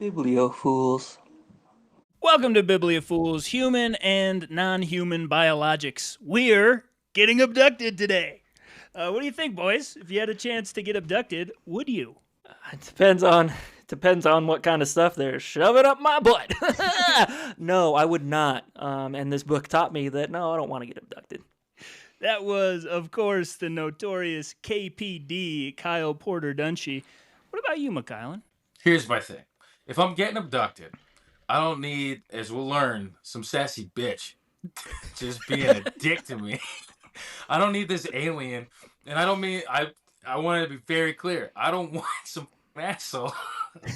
Biblio-Fools. Welcome to Biblio-Fools, human and non-human biologics. We're getting abducted today. What do you think, boys? If you had a chance to get abducted, would you? It depends on what kind of stuff they're shoving up my butt. No, I would not. And this book taught me that no, I don't want to get abducted. That was, of course, the notorious KPD, Kyle Porter Dunshee. What about you, McKylan? Here's my thing. If I'm getting abducted, I don't need, as we'll learn, some sassy bitch just being a dick to me. I don't need this alien. And I don't mean, I want to be very clear. I don't want some asshole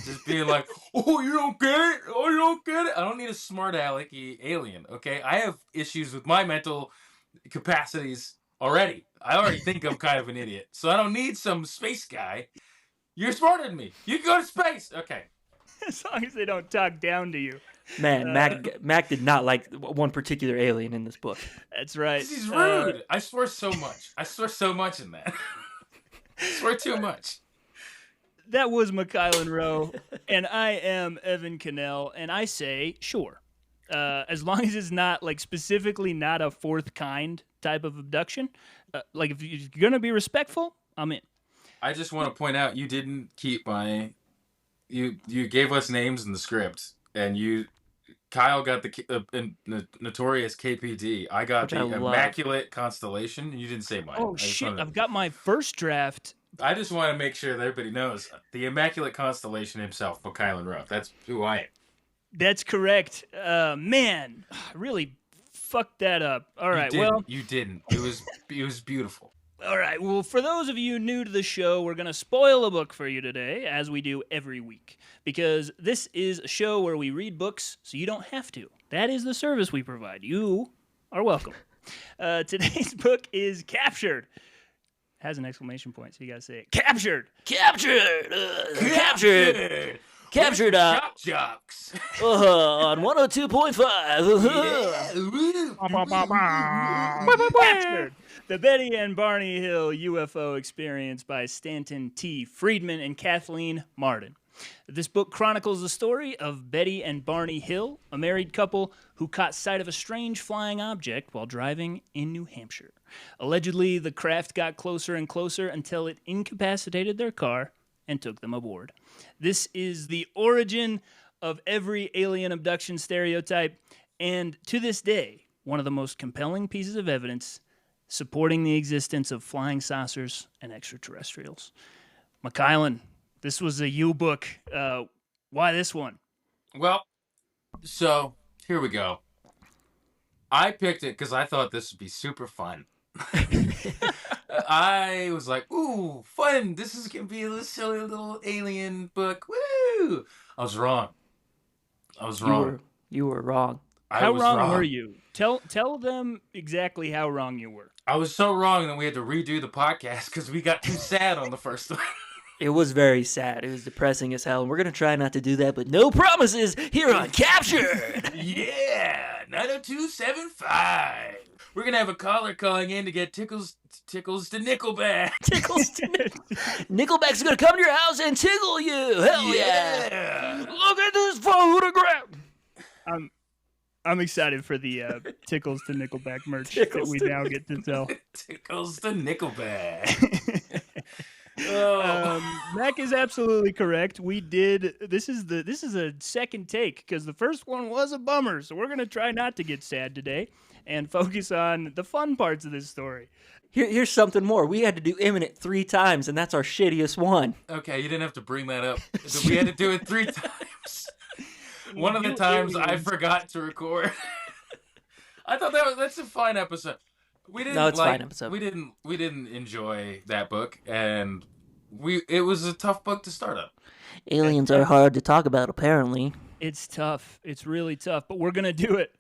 just being like, oh, you don't get it? Oh, you don't get it? I don't need a smart alecky alien, okay? I have issues with my mental capacities already. I already think I'm kind of an idiot. So I don't need some space guy. You're smarter than me. You can go to space. Okay. As long as they don't talk down to you. Man, Mac did not like one particular alien in this book. That's right. He's rude. I swear so much. I swear so much in that. I swear too much. That was McKylan Rowe, and I am Evan Cannell, and I say, sure. As long as it's not, like, specifically not a fourth kind type of abduction. Like, if you're going to be respectful, I'm in. I just want to point out, you didn't keep my... You gave us names in the script, and Kyle got the notorious KPD. I got the Immaculate Constellation. You didn't say mine. Oh, shit. I've got my first draft. I just want to make sure that everybody knows the Immaculate Constellation himself, McKylan Rowe. That's who I am. That's correct. Man, I really fucked that up. All right, You didn't. It was beautiful. All right, well, for those of you new to the show, we're going to spoil a book for you today, as we do every week, because this is a show where we read books so you don't have to. That is the service we provide. You are welcome. Today's book is Captured. It has an exclamation point, so you got to say it. Captured! Captured! Captured! Shock jocks! On 102.5. Captured! The Betty and Barney Hill UFO Experience by Stanton T. Friedman and Kathleen Marden. This book chronicles the story of Betty and Barney Hill, a married couple who caught sight of a strange flying object while driving in New Hampshire. Allegedly, the craft got closer and closer until it incapacitated their car and took them aboard. This is the origin of every alien abduction stereotype, and to this day, one of the most compelling pieces of evidence supporting the existence of flying saucers and extraterrestrials. McKylan, this was a you book. Why this one? Well, so here we go. I picked it because I thought this would be super fun. I was like, ooh, fun. This is going to be a silly little alien book. Woo! I was wrong. You were wrong. How wrong were you? Tell them exactly how wrong you were. I was so wrong that we had to redo the podcast because we got too sad on the first one. It was very sad. It was depressing as hell. And we're going to try not to do that, but no promises here on Captured. Yeah, 90275. We're going to have a caller calling in to get tickles to Nickelback. Tickles to Nickelback's going to come to your house and tickle you. Hell yeah. Look at this photograph. I'm excited for the Tickles to Nickelback merch that we now get to sell. Tickles to Nickelback. Mac is absolutely correct. We did. This is a second take because the first one was a bummer. So we're gonna try not to get sad today and focus on the fun parts of this story. Here's something more. We had to do Imminent 3 times, and that's our shittiest one. Okay, you didn't have to bring that up. We had to do it 3 times. One of the times I forgot to record. I thought that's a fine episode. Fine episode. We didn't enjoy that book, and it was a tough book to start up. Aliens are hard to talk about, apparently. It's tough. It's really tough, but we're gonna do it.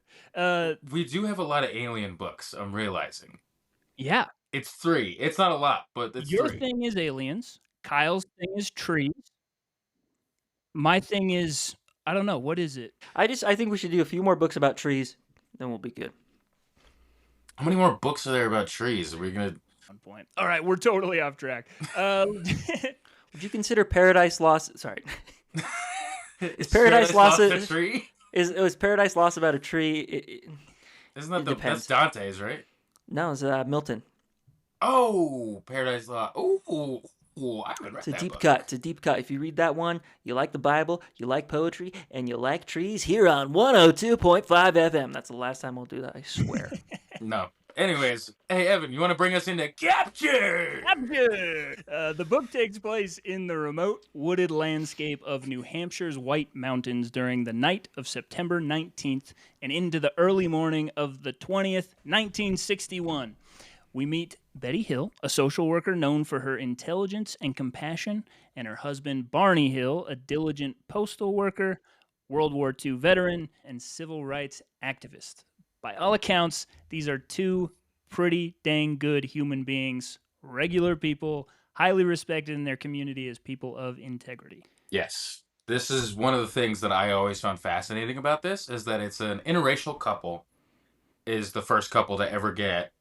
We do have a lot of alien books, I'm realizing. Yeah. It's 3. It's not a lot, but it's Your 3. thing is aliens. Kyle's thing is trees. My thing is, I don't know. What is it? I think we should do a few more books about trees, then we'll be good. How many more books are there about trees? Are we going to... One point. All right, we're totally off track. Would you consider Paradise Lost... Sorry. Is Paradise Lost a tree? Was Paradise Lost about a tree? Isn't that depends. that's Dante's, right? No, it's Milton. Oh, Paradise Lost. Oh, I haven't read It's a that deep book. cut. It's a deep cut. If you read that one, you like the Bible, you like poetry, and you like trees, here on 102.5 FM. That's the last time I'll do that, I swear. No. Anyways, hey, Evan, you want to bring us into Capture? The book takes place in the remote, wooded landscape of New Hampshire's White Mountains during the night of September 19th and into the early morning of the 20th, 1961. We meet Betty Hill, a social worker known for her intelligence and compassion, and her husband, Barney Hill, a diligent postal worker, World War II veteran, and civil rights activist. By all accounts, these are two pretty dang good human beings, regular people, highly respected in their community as people of integrity. Yes. This is one of the things that I always found fascinating about this, is that it's an interracial couple, is the first couple to ever get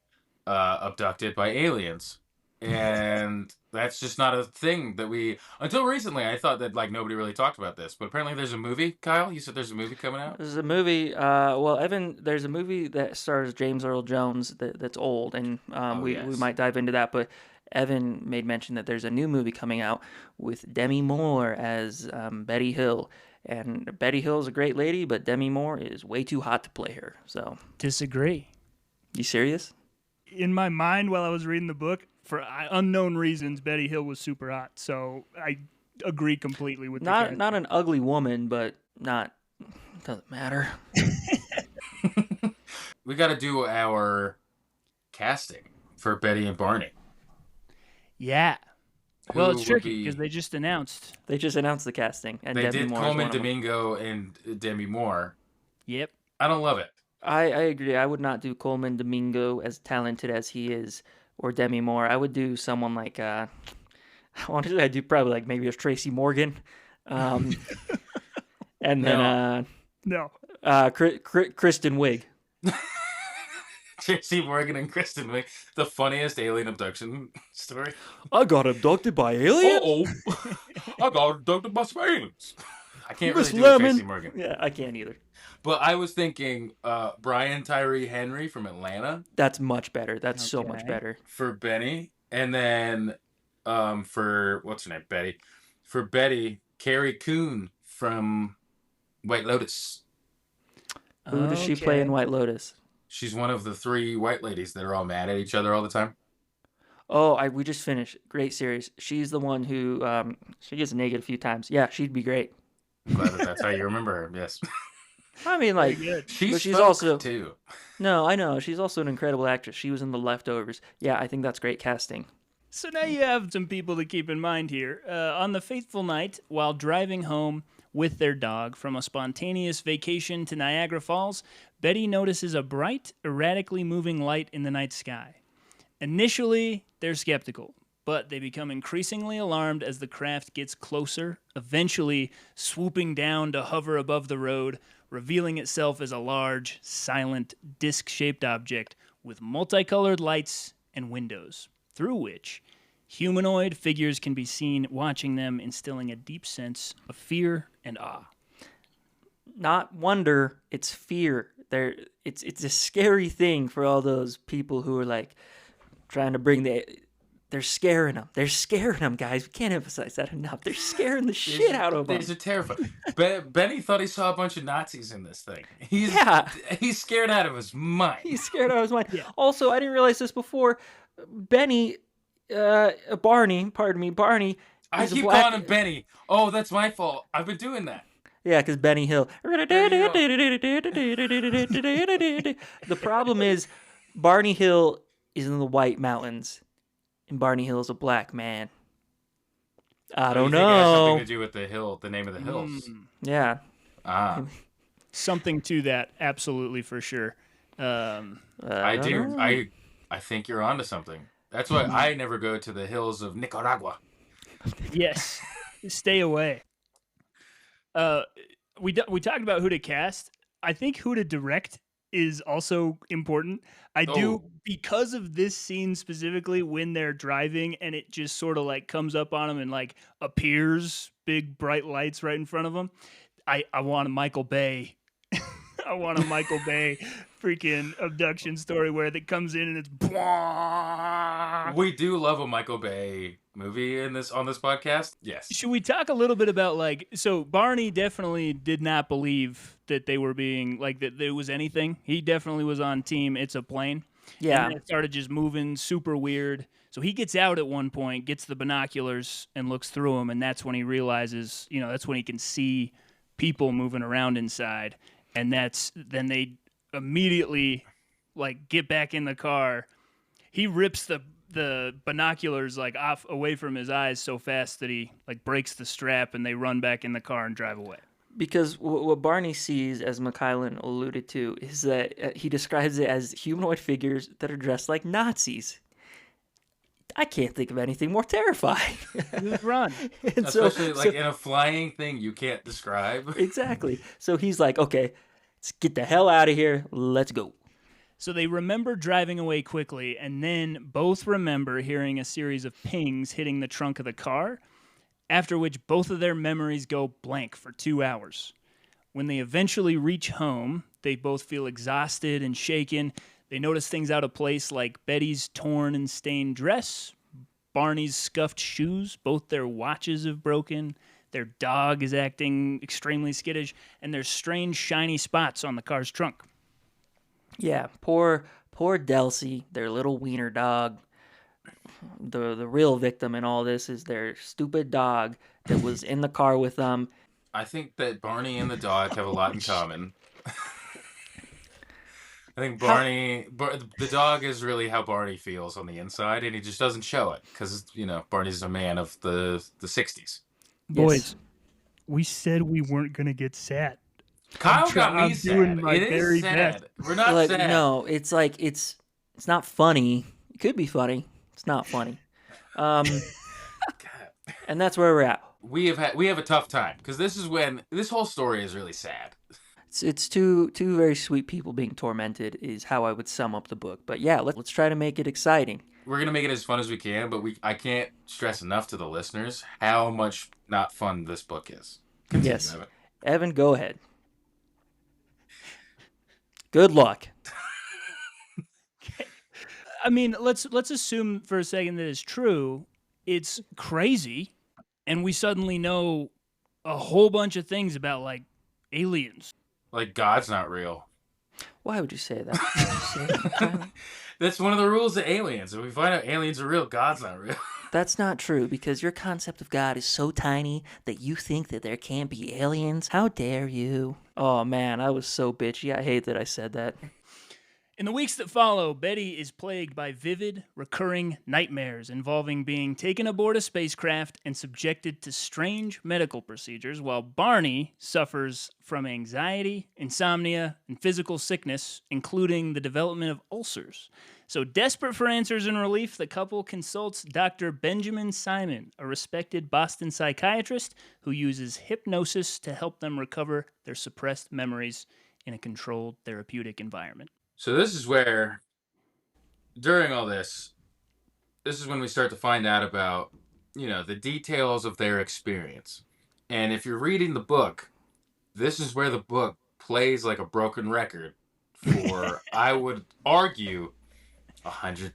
abducted by aliens. And that's just not a thing that until recently, I thought that like nobody really talked about this, but apparently there's a movie. Kyle, you said there's a movie coming out? There's a movie, Evan, there's a movie that stars James Earl Jones that's old, and we might dive into that, but Evan made mention that there's a new movie coming out with Demi Moore as Betty Hill. And Betty Hill is a great lady, but Demi Moore is way too hot to play her. So Disagree. You serious? In my mind, while I was reading the book, for unknown reasons, Betty Hill was super hot. So I agree completely with not an ugly woman, but doesn't matter. We got to do our casting for Betty and Barney. Yeah. Well, it's tricky because they just announced. They just announced the casting, and they Demi did Moore Coleman Domingo and Demi Moore. Yep. I don't love it. I agree. I would not do Coleman Domingo, as talented as he is, or Demi Moore. I would do someone like, honestly, I'd do probably like maybe a Tracy Morgan. And then, Kristen Wiig. Tracy Morgan and Kristen Wiig, the funniest alien abduction story. I got abducted by aliens? Uh-oh. I got abducted by aliens. I can't Miss really do Lemon. Tracy Morgan. Yeah, I can't either. But I was thinking Brian Tyree Henry from Atlanta. That's much better. That's so much better. For Benny. And then for, what's her name? Betty. For Betty, Carrie Coon from White Lotus. Who does she play in White Lotus? She's one of the three white ladies that are all mad at each other all the time. Oh, we just finished. Great series. She's the one who, she gets naked a few times. Yeah, she'd be great. I'm glad that's how you remember her, yes. I mean, like, she's also too. No, I know. She's also an incredible actress. She was in The Leftovers. Yeah, I think that's great casting. So now you have some people to keep in mind here. On the fateful night, while driving home with their dog from a spontaneous vacation to Niagara Falls, Betty notices a bright, erratically moving light in the night sky. Initially, they're skeptical, but they become increasingly alarmed as the craft gets closer, eventually swooping down to hover above the road, revealing itself as a large, silent, disc-shaped object with multicolored lights and windows, through which humanoid figures can be seen watching them, instilling a deep sense of fear and awe. Not wonder, it's fear. It's a scary thing for all those people who are like trying to bring they're scaring them. They're scaring them, guys. We can't emphasize that enough. They're scaring the shit out of them. These are terrifying. Benny thought he saw a bunch of Nazis in this thing. He's scared out of his mind. He's scared out of his mind. Yeah. Also, I didn't realize this before. Barney. I keep calling him Benny. Oh, that's my fault. I've been doing that. Yeah, because Benny Hill. The problem is, Barney Hill is in the White Mountains, and Barney Hill is a black man. I don't know. It has something to do with the hill, the name of the hills. Yeah. Something to that, absolutely, for sure. I think you're onto something. That's why I never go to the hills of Nicaragua. Yes. Stay away. We talked about who to cast. I think who to direct is also important. I do, because of this scene specifically, when they're driving and it just sort of like comes up on them and like appears big bright lights right in front of them. I want a Michael Bay. I want a Michael Bay freaking abduction story where it comes in and it's blah. We do love a Michael Bay movie on this podcast. Yes. Should we talk a little bit about so Barney definitely did not believe that they were being that there was anything. He definitely was on team it's a plane. Yeah. And it started just moving super weird. So he gets out at one point, gets the binoculars and looks through them, and that's when he realizes, that's when he can see people moving around inside. And then they immediately get back in the car. He rips the binoculars off away from his eyes so fast that he breaks the strap, and they run back in the car and drive away. Because what Barney sees, as McKylan alluded to, is that he describes it as humanoid figures that are dressed like Nazis. I can't think of anything more terrifying. Run. Especially in a flying thing you can't describe. Exactly. So he's like, okay, let's get the hell out of here. Let's go. So they remember driving away quickly, and then both remember hearing a series of pings hitting the trunk of the car, after which both of their memories go blank for 2 hours. When they eventually reach home, they both feel exhausted and shaken. They notice things out of place like Betty's torn and stained dress, Barney's scuffed shoes, both their watches have broken, their dog is acting extremely skittish, and there's strange shiny spots on the car's trunk. Yeah, poor Delcy, their little wiener dog. The real victim in all this is their stupid dog that was in the car with them. I think that Barney and the dog have a lot in common. I think the dog is really how Barney feels on the inside, and he just doesn't show it because, Barney's a man of the 60s. Boys, we said we weren't going to get sad. Kyle got me sad. It is sad. Best. We're not sad. No, it's it's not funny. It could be funny. It's not funny. And that's where we're at. We have a tough time because this is when this whole story is really sad. It's two very sweet people being tormented is how I would sum up the book. But yeah, let's try to make it exciting. We're gonna make it as fun as we can, but I can't stress enough to the listeners how much not fun this book is. Continue, yes, Evan, go ahead. Good luck. I mean, let's assume for a second that it's true. It's crazy, and we suddenly know a whole bunch of things about aliens. Like God's not real. Why would you say that? That's one of the rules of aliens. If we find out aliens are real, God's not real. That's not true, because your concept of God is so tiny that you think that there can't be aliens. How dare you? Oh man, I was so bitchy. I hate that I said that. In the weeks that follow, Betty is plagued by vivid, recurring nightmares involving being taken aboard a spacecraft and subjected to strange medical procedures, while Barney suffers from anxiety, insomnia, and physical sickness, including the development of ulcers. So, desperate for answers and relief, the couple consults Dr. Benjamin Simon, a respected Boston psychiatrist who uses hypnosis to help them recover their suppressed memories in a controlled therapeutic environment. So this is where, during all this is when we start to find out about, the details of their experience. And if you're reading the book, this is where the book plays like a broken record for, I would argue, 100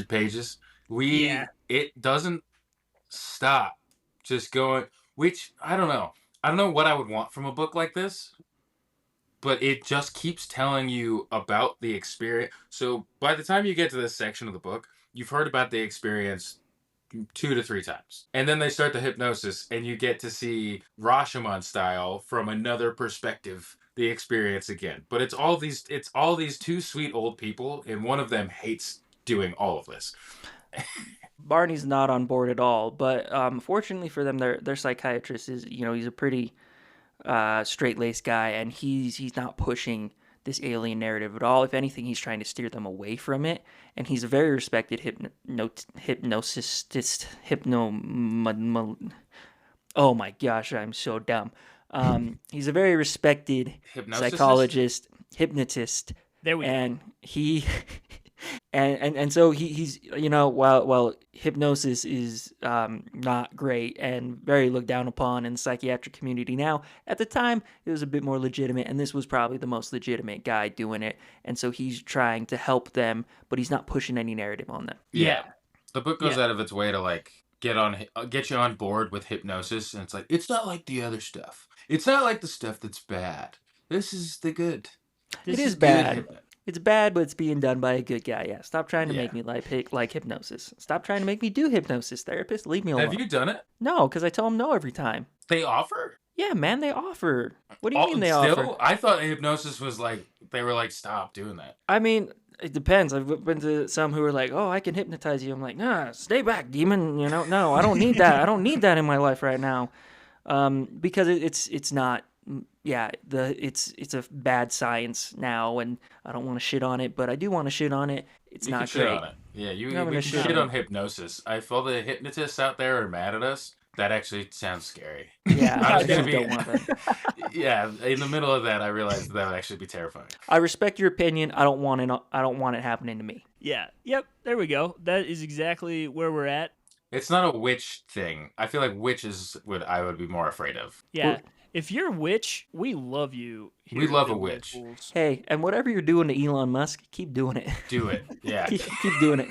pages. It doesn't stop just going, which, I don't know. I don't know what I would want from a book like this. But it just keeps telling you about the experience. So by the time you get to this section of the book, you've heard about the experience 2 to 3 times. And then they start the hypnosis, and you get to see Rashomon style from another perspective the experience again. But it's all these 2 sweet old people, and one of them hates doing all of this. Barney's not on board at all, but fortunately for them, their psychiatrist is, he's a pretty straight-laced guy, and he's not pushing this alien narrative at all. If anything, he's trying to steer them away from it, and he's a very respected hypnosist. Oh my gosh, I'm so dumb. He's a very respected psychologist, hypnotist. There we go. And And so he's, you know, while hypnosis is not great and very looked down upon in the psychiatric community now, at the time it was a bit more legitimate, and this was probably the most legitimate guy doing it. And so he's trying to help them, but he's not pushing any narrative on them. Yeah. The book goes out of its way to like get you on board with hypnosis, and it's like, it's not like the other stuff. It's not like the stuff that's bad. This is the good. It is bad. It's bad, but it's being done by a good guy. Yeah, stop trying to make me like hypnosis. Stop trying to make me do hypnosis, therapist. Leave me alone. Have you done it? No, because I tell them no every time. They offer? Yeah, man, they offer. What do you mean they offer? I thought hypnosis was like, they were like, stop doing that. I mean, it depends. I've been to some who are like, oh, I can hypnotize you. I'm like, nah, stay back, demon. You know, no, I don't need that. I don't need that in my life right now. Because it's not. Yeah, it's a bad science now, and I don't want to shit on it, but I do want to shit on it. It's not great. Shit on it. Yeah, we can shit on hypnosis. If all the hypnotists out there are mad at us, that actually sounds scary. Yeah, I don't want that. Yeah, in the middle of that, I realized that would actually be terrifying. I respect your opinion. I don't want it happening to me. Yeah. Yep. There we go. That is exactly where we're at. It's not a witch thing. I feel like witch is what I would be more afraid of. Yeah. Well, if you're a witch, we love you. We love a witch. Phools. Hey, and whatever you're doing to Elon Musk, keep doing it. Do it. Yeah. keep doing it.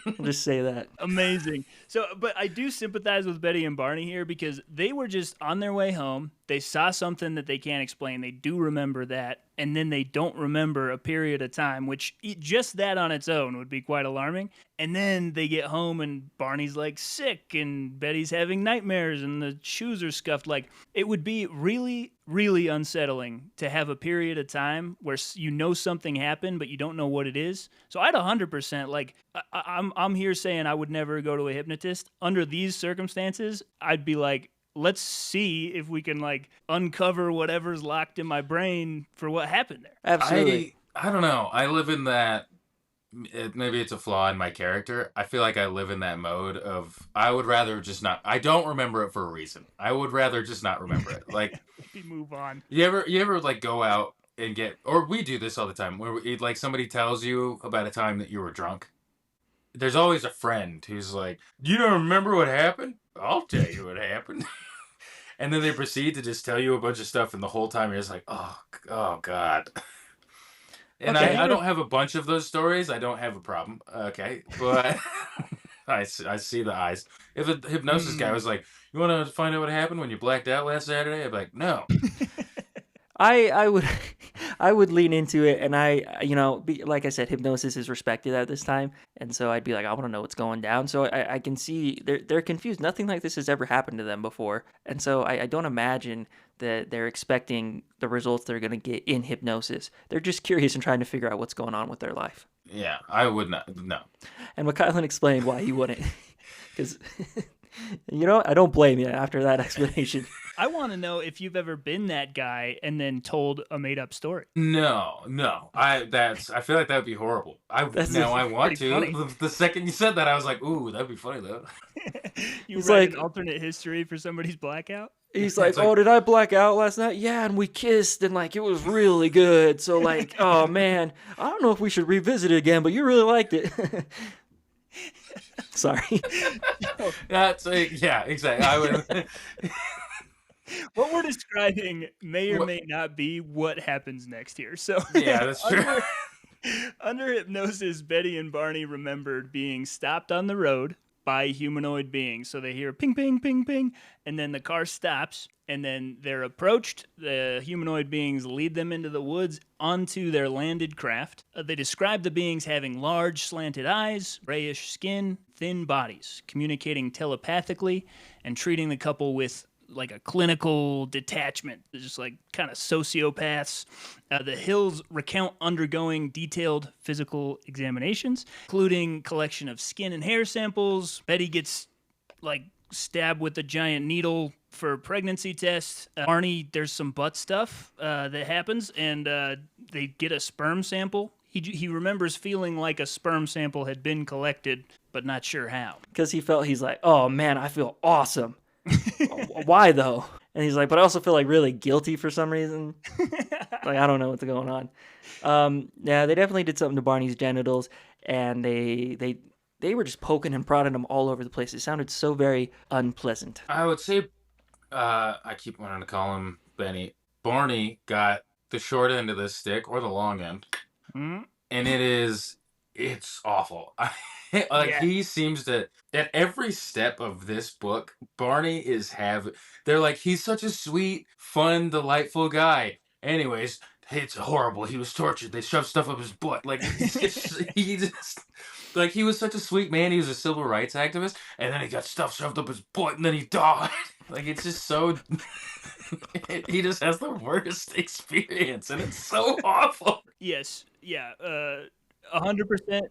I'll just say that. Amazing. So, but I do sympathize with Betty and Barney here because they were just on their way home. They saw something that they can't explain. They do remember that. And then they don't remember a period of time, which just that on its own would be quite alarming. And then they get home and Barney's like sick and Betty's having nightmares and the shoes are scuffed. Like, it would be really, really unsettling to have a period of time where you know something happened, but you don't know what it is. So I'd 100%, like, I'm here saying I would never go to a hypnotist. Under these circumstances, I'd be like, let's see if we can like uncover whatever's locked in my brain for what happened there. Absolutely. I don't know. I live in that. Maybe it's a flaw in my character. I feel like I live in that mode of I would rather just not. I don't remember it for a reason. I would rather just not remember it. Like, we move on. You ever like go out and get, or we do this all the time, where like somebody tells you about a time that you were drunk. There's always a friend who's like, you don't remember what happened? I'll tell you what happened. And then they proceed to just tell you a bunch of stuff, and the whole time you're just like, oh God. And okay. I don't have a bunch of those stories. I don't have a problem. Okay. But I see the eyes. If a hypnosis guy was like, you want to find out what happened when you blacked out last Saturday? I'd be like, no. I would lean into it, and like I said, hypnosis is respected at this time, and so I'd be like, I want to know what's going down. So I can see they're confused. Nothing like this has ever happened to them before, and so I don't imagine that they're expecting the results they're going to get in hypnosis. They're just curious and trying to figure out what's going on with their life. Yeah, I would not. No. And McKylan explained why he wouldn't, because I don't blame you after that explanation. I want to know if you've ever been that guy and then told a made-up story. No. I feel like that would be horrible. I want to. The second you said that, I was like, ooh, that'd be funny though. You read an alternate history for somebody's blackout? He's like, oh, did I black out last night? Yeah, and we kissed, and like it was really good. So like, oh man, I don't know if we should revisit it again, but you really liked it. Sorry. Yeah, exactly. I would. What we're describing may or may not be what happens next here. So yeah, that's true. Under hypnosis, Betty and Barney remembered being stopped on the road by humanoid beings. So they hear ping, ping, ping, ping, and then the car stops, and then they're approached. The humanoid beings lead them into the woods onto their landed craft. They describe the beings having large slanted eyes, grayish skin, thin bodies, communicating telepathically, and treating the couple with like a clinical detachment, just like kind of sociopaths. The Hills recount undergoing detailed physical examinations, including collection of skin and hair samples. Betty gets like stabbed with a giant needle for a pregnancy test. Barney, there's some butt stuff that happens, and they get a sperm sample. He remembers feeling like a sperm sample had been collected, but not sure how. Because he's like, oh man, I feel awesome. Why though? And he's like, but I also feel like really guilty for some reason. Like, I don't know what's going on. Yeah, they definitely did something to Barney's genitals, and they were just poking and prodding him all over the place. It sounded so very unpleasant. I would say, I keep wanting to call him Benny. Barney got the short end of this stick, or the long end, and it's awful. He seems to, at every step of this book, Barney they're like, he's such a sweet, fun, delightful guy. Anyways, it's horrible. He was tortured. They shoved stuff up his butt. Like, he was such a sweet man. He was a civil rights activist, and then he got stuff shoved up his butt, and then he died. Like, it's just so... he just has the worst experience, and it's so awful. Yes, yeah, 100%.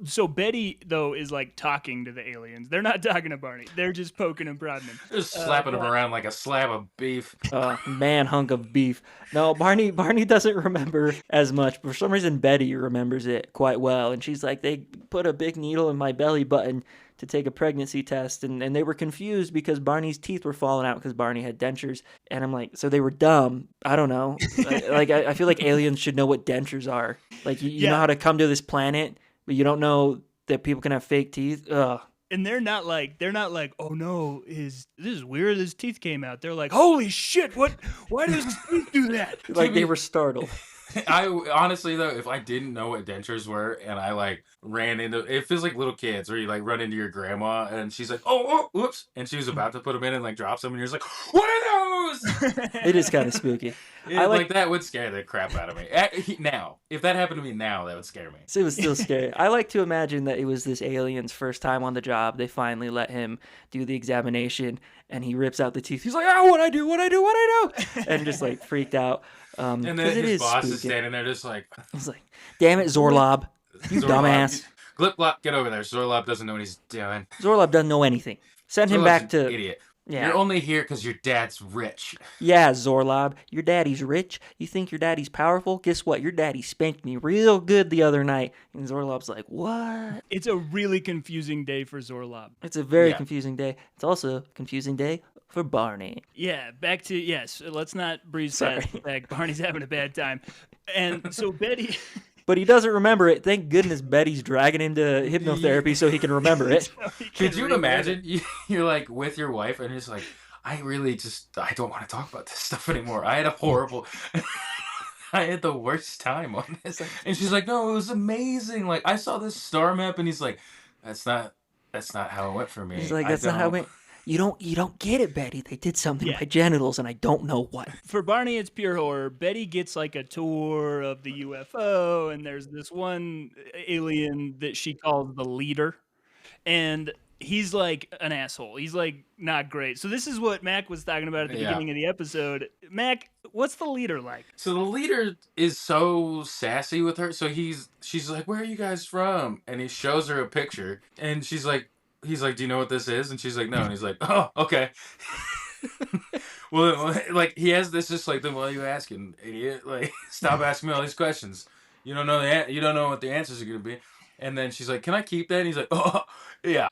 So Betty, though, is like talking to the aliens. They're not talking to Barney. They're just poking and prodding him. Just slapping him around like a slab of beef. Man hunk of beef. No, Barney doesn't remember as much. For some reason, Betty remembers it quite well. And she's like, they put a big needle in my belly button to take a pregnancy test. And they were confused because Barney's teeth were falling out because Barney had dentures. And I'm like, so they were dumb. I don't know. I feel like aliens should know what dentures are. Like, you know how to come to this planet, but you don't know that people can have fake teeth. Ugh. And they're not like, oh no, this is weird. His teeth came out. They're like, holy shit, what? Why does his teeth do that? Like they were startled. I honestly though, if I didn't know what dentures were and I like ran into, it feels like little kids where you like run into your grandma and she's like, oh, whoops, and she was about to put them in and like drops them and you're just like, what are those? It is kind of spooky. Like that would scare the crap out of me. Now, if that happened to me now, that would scare me. It was still scary. I like to imagine that it was this alien's first time on the job. They finally let him do the examination and he rips out the teeth. He's like, oh, what'd I do? And just like freaked out. And then his boss is standing there just like... He's like, damn it, Zorlob. You dumbass. Glip Glop, get over there. Zorlob doesn't know what he's doing. Zorlob doesn't know anything. Send him back to... idiot. Yeah. You're only here because your dad's rich. Yeah, Zorlob. Your daddy's rich. You think your daddy's powerful? Guess what? Your daddy spanked me real good the other night. And Zorlob's like, what? It's a really confusing day for Zorlob. It's a very confusing day. It's also a confusing day for Barney. Yeah, back to, yes, let's not breeze past back. Barney's having a bad time. And so Betty... But he doesn't remember it. Thank goodness Betty's dragging him to hypnotherapy so he can remember it. Could you imagine? You're like with your wife and it's like, I don't want to talk about this stuff anymore. I had the worst time on this. And she's like, no, it was amazing. Like, I saw this star map and he's like, that's not how it went for me. He's like, that's not how it went. You don't get it, Betty. They did something to my genitals, and I don't know what. For Barney, it's pure horror. Betty gets like a tour of the UFO, and there's this one alien that she calls the leader, and he's like an asshole. He's like not great. So this is what Mac was talking about at the beginning of the episode. Mac, what's the leader like? So the leader is so sassy with her. So she's like, where are you guys from? And he shows her a picture, and he's like, do you know what this is? And she's like, no. And he's like, oh, okay. Well, like, he has this just like, then why are you asking, idiot? Like, stop asking me all these questions. You don't know what the answers are going to be. And then she's like, can I keep that? And he's like, oh, yeah,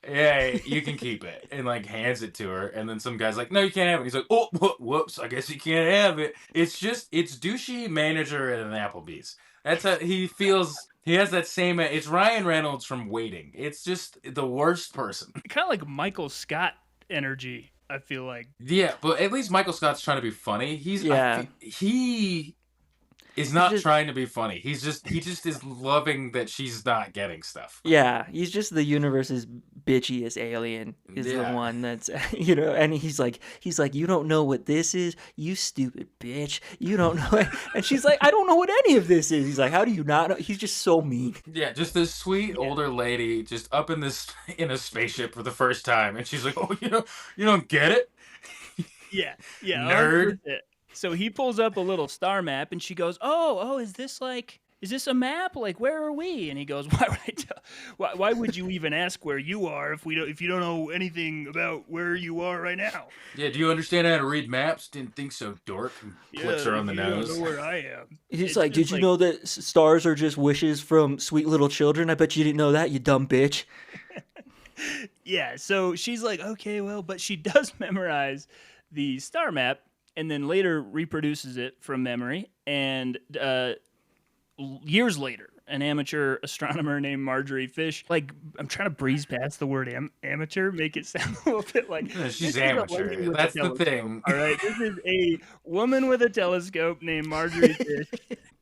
you can keep it. And like hands it to her. And then some guy's like, no, you can't have it. And he's like, oh, whoops, I guess you can't have it. It's douchey manager at an Applebee's. That's how he feels. He has that same... It's Ryan Reynolds from Waiting. It's just the worst person. Kind of like Michael Scott energy, I feel like. Yeah, but at least Michael Scott's trying to be funny. He is not trying to be funny. He just is loving that she's not getting stuff. Yeah, he's just the universe's bitchiest alien is the one that's, and he's like, you don't know what this is, you stupid bitch. You don't know it. And she's like, I don't know what any of this is. He's like, how do you not know? He's just so mean. Yeah, just this sweet older lady just up in a spaceship for the first time. And she's like, oh, you don't get it? Yeah. Nerd. So he pulls up a little star map, and she goes, "Oh, is this a map? Like, where are we?" And he goes, "Why would I tell? Why would you even ask where you are if you don't know anything about where you are right now?" Yeah, do you understand how to read maps? Didn't think so, dork. Flicks her on the nose. You don't know where I am. He's like, "Did you know that stars are just wishes from sweet little children? I bet you didn't know that, you dumb bitch." Yeah. So she's like, "Okay, well," but she does memorize the star map. and then later reproduces it from memory. And years later, an amateur astronomer named Marjorie Fish, like, I'm trying to breeze past the word amateur, make it sound a little bit like she's amateur. That's the thing. All right, this is a woman with a telescope named Marjorie Fish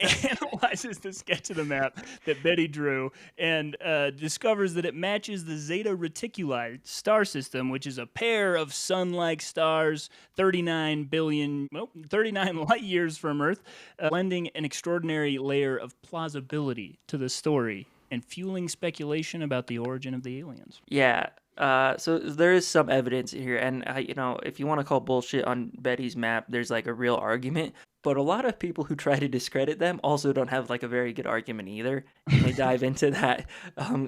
analyzes the sketch of the map that Betty drew and discovers that it matches the Zeta Reticuli star system, which is a pair of sun-like stars 39 light years from Earth, lending an extraordinary layer of plausibility to the story and fueling speculation about the origin of the aliens. Yeah. So there is some evidence here, and if you want to call bullshit on Betty's map, there's like a real argument. But a lot of people who try to discredit them also don't have like a very good argument either, and they dive into that.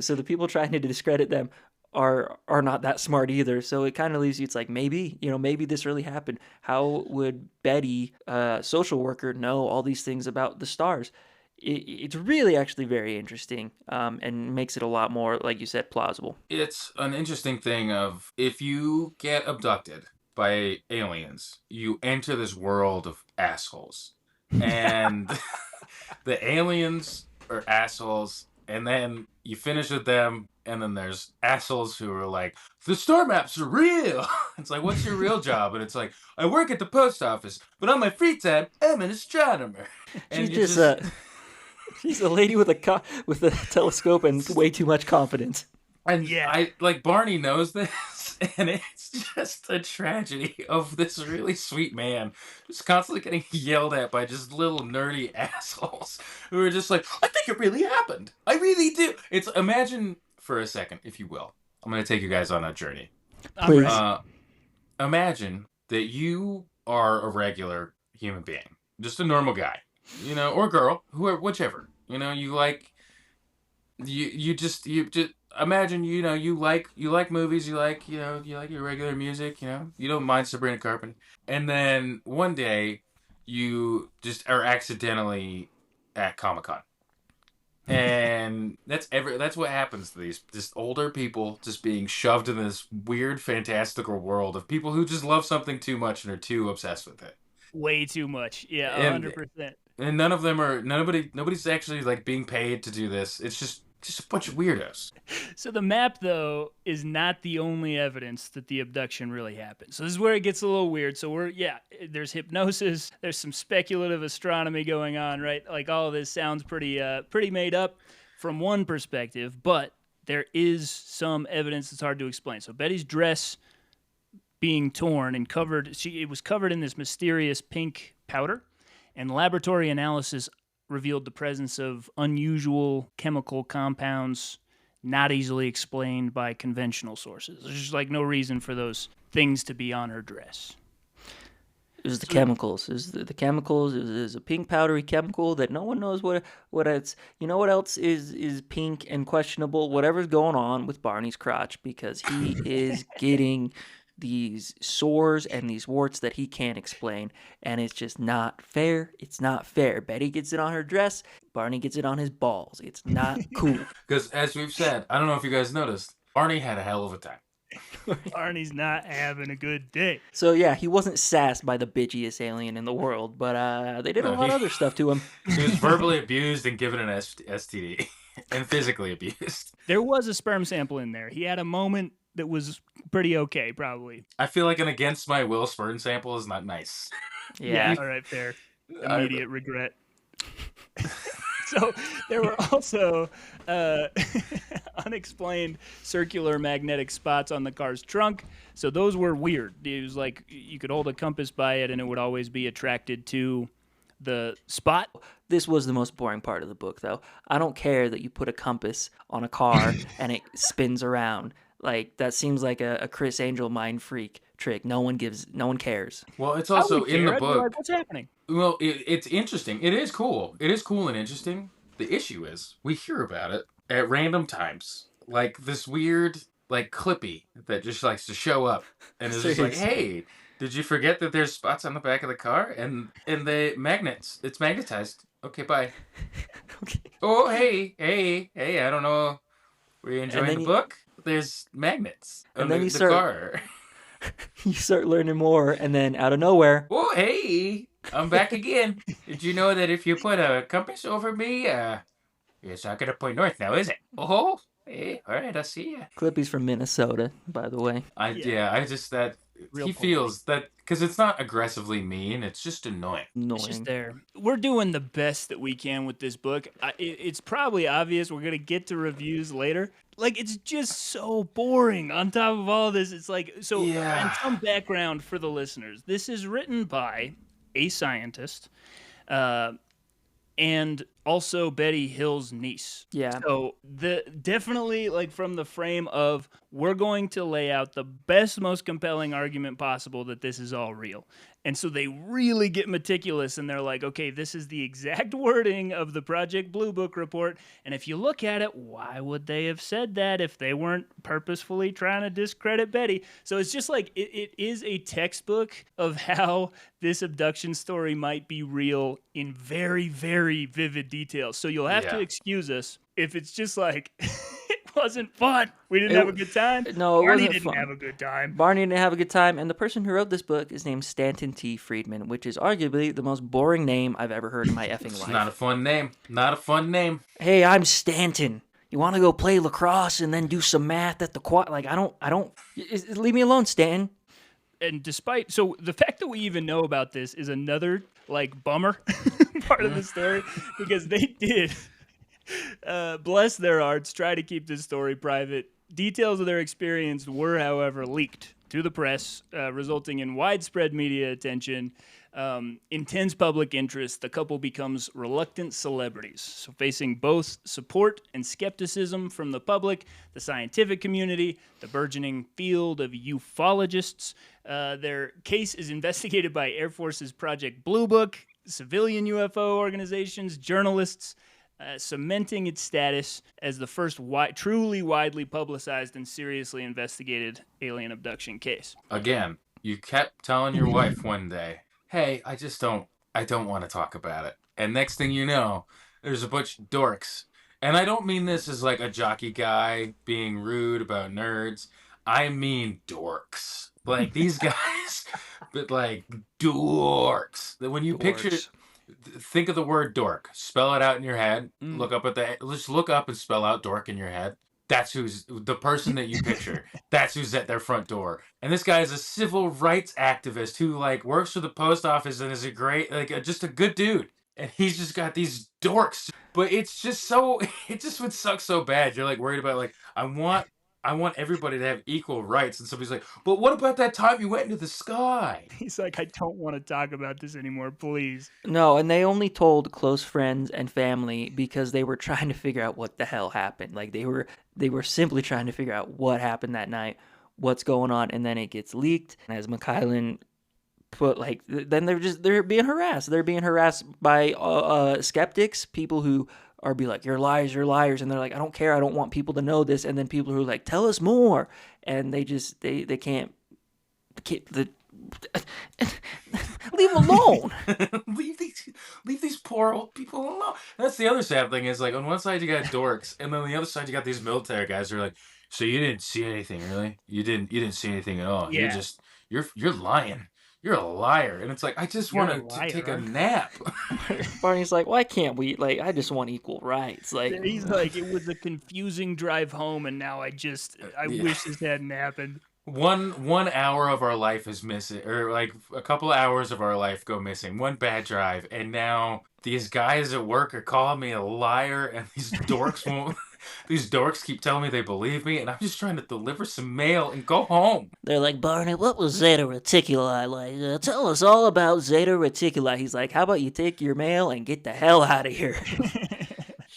So the people trying to discredit them are not that smart either. So it kind of leaves you, it's like, maybe this really happened. How would Betty, social worker, know all these things about the stars? It's really actually very interesting, and makes it a lot more, like you said, plausible. It's an interesting thing of, if you get abducted by aliens, you enter this world of assholes. And the aliens are assholes, and then you finish with them, and then there's assholes who are like, the star maps are real. It's like, what's your real job? And it's like, I work at the post office, but on my free time, I'm an astronomer. And she's a lady with a telescope and way too much confidence. And I like, Barney knows this, and it's just a tragedy of this really sweet man just constantly getting yelled at by just little nerdy assholes who are just like, I think it really happened. I really do. It's, imagine for a second, if you will. I'm going to take you guys on a journey. Please. Imagine that you are a regular human being, just a normal guy, or girl, whichever. You just imagine, you like movies, you like your regular music, you don't mind Sabrina Carpenter. And then one day you just are accidentally at Comic-Con. And that's what happens to these just older people just being shoved in this weird fantastical world of people who just love something too much and are too obsessed with it. Way too much. Yeah, 100%. And nobody's actually like being paid to do this. It's just a bunch of weirdos. So the map, though, is not the only evidence that the abduction really happened. So this is where it gets a little weird. So there's hypnosis, there's some speculative astronomy going on, right? Like, all of this sounds pretty made up from one perspective, but there is some evidence that's hard to explain. So Betty's dress being torn and covered, it was covered in this mysterious pink powder, and laboratory analysis revealed the presence of unusual chemical compounds not easily explained by conventional sources. There's just like no reason for those things to be on her dress. It was the chemicals. It was the chemicals. It was a pink powdery chemical that no one knows what it's. You know what else is pink and questionable? Whatever's going on with Barney's crotch, because he is getting these sores and these warts that he can't explain, and it's just not fair. It's not fair. Betty gets it on her dress, Barney gets it on his balls. It's not cool. Because as we've said, I don't know if you guys noticed, Barney had a hell of a time. Barney's not having a good day. So yeah, he wasn't sassed by the bitchiest alien in the world, but they did a lot of other stuff to him. He was verbally abused and given an STD, and physically abused. There was a sperm sample in there. He had a moment that was pretty okay, probably. I feel like an against my will sperm sample is not nice. Yeah. All right, fair. Immediate regret. So there were also unexplained circular magnetic spots on the car's trunk. So those were weird. It was like you could hold a compass by it and it would always be attracted to the spot. This was the most boring part of the book, though. I don't care that you put a compass on a car and it spins around. Like, that seems like a Chris Angel mind freak trick. No one cares. Well, it's also in the book. Like, what's happening? Well, it's interesting. It is cool. It is cool and interesting. The issue is we hear about it at random times. Like this weird, like, Clippy that just likes to show up and is just like, hey, did you forget that there's spots on the back of the car? And the magnets, it's magnetized. Okay, bye. Okay. Oh, hey, I don't know. Were you enjoying the book? There's magnets under the car. You start learning more, and then out of nowhere, Oh, hey, I'm back again. Did you know that if you put a compass over me, it's not gonna point north now, is it? Oh, hey, all right, I see ya. Clippy's from Minnesota, by the way. I just that Real he polite. feels that because it's not aggressively mean, it's just annoying. It's just Annoying. there. We're doing the best that we can with this book. It's probably obvious. We're gonna get to reviews later. Like, it's just so boring. On top of all this, it's like so. Yeah. And some background for the listeners. This is written by a scientist, and also Betty Hill's niece. Yeah. So definitely like from the frame of we're going to lay out the best, most compelling argument possible that this is all real. And so they really get meticulous and they're like, okay, this is the exact wording of the Project Blue Book report. And if you look at it, why would they have said that if they weren't purposefully trying to discredit Betty? So it's just like it is a textbook of how this abduction story might be real in very, very vivid details. So you'll have to excuse us if it's just like it wasn't fun. We didn't have a good time. No, it Barney wasn't didn't fun. have a good time. Barney didn't have a good time, and the person who wrote this book is named Stanton T. Friedman, which is arguably the most boring name I've ever heard in my effing It's life. not a fun name. Not a fun name. Hey, I'm Stanton. You want to go play lacrosse and then do some math at the quad? Like, I don't. Leave me alone, Stanton. And despite so the fact that we even know about this is another like bummer part of the story because they did bless their hearts try to keep this story private. Details of their experience were, however, leaked to the press, resulting in widespread media attention, intense public interest. The couple becomes reluctant celebrities, so facing both support and skepticism from the public, the scientific community, the burgeoning field of ufologists. Their case is investigated by Air Force's Project Blue Book, civilian UFO organizations, journalists, cementing its status as the first truly widely publicized and seriously investigated alien abduction case. Again, you kept telling your wife one day, hey, I don't want to talk about it. And next thing you know, there's a bunch of dorks. And I don't mean this as like a jockey guy being rude about nerds. I mean dorks. Like these guys, but like dorks. When you picture it, think of the word dork. Spell it out in your head. Look up just look up and spell out dork in your head. That's who's the person that you picture. That's who's at their front door. And this guy is a civil rights activist who like works for the post office and is a great, just a good dude. And he's just got these dorks. But it's just so, it just would suck so bad. You're like worried about like, I want everybody to have equal rights. And somebody's like, but what about that time you went into the sky? He's like, I don't want to talk about this anymore, please. No, and they only told close friends and family because they were trying to figure out what the hell happened. Like they were simply trying to figure out what happened that night, what's going on, and then it gets leaked. And as McKylan put, like, then they're being harassed. They're being harassed by skeptics, people who are be like, you're liars, and they're like, I don't care, I don't want people to know this. And then people who are like, tell us more, and they just they can't leave them alone. leave these poor old people alone. That's the other sad thing is like on one side you got dorks, and then on the other side you got these military guys who are like, so you didn't see anything, really? You didn't see anything at all. Yeah. You're lying. You're a liar. And it's like, I just want to take a nap. Barney's like, why can't we? Like, I just want equal rights. Like, he's like, it was a confusing drive home, and now I wish this hadn't happened. 1 hour of our life is missing, or like a couple of hours of our life go missing. One bad drive, and now these guys at work are calling me a liar, and these dorks won't. These dorks keep telling me they believe me, and I'm just trying to deliver some mail and go home. They're like, Barney, what was Zeta Reticuli? Like, tell us all about Zeta Reticuli. He's like, how about you take your mail and get the hell out of here?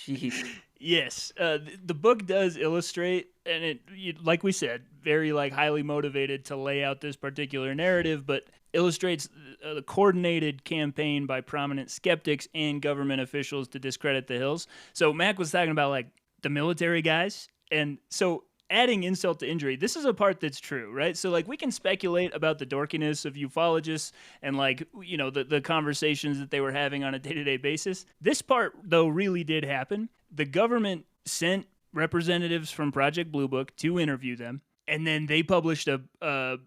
Jeez. Yes, the book does illustrate, and like we said, very like highly motivated to lay out this particular narrative, but illustrates the coordinated campaign by prominent skeptics and government officials to discredit the Hills. So Mac was talking about like the military guys, and so adding insult to injury, this is a part that's true, right? So like we can speculate about the dorkiness of ufologists and like, you know, the conversations that they were having on a day-to-day basis. This part though really did happen. The government sent representatives from Project Blue Book to interview them, and then they published a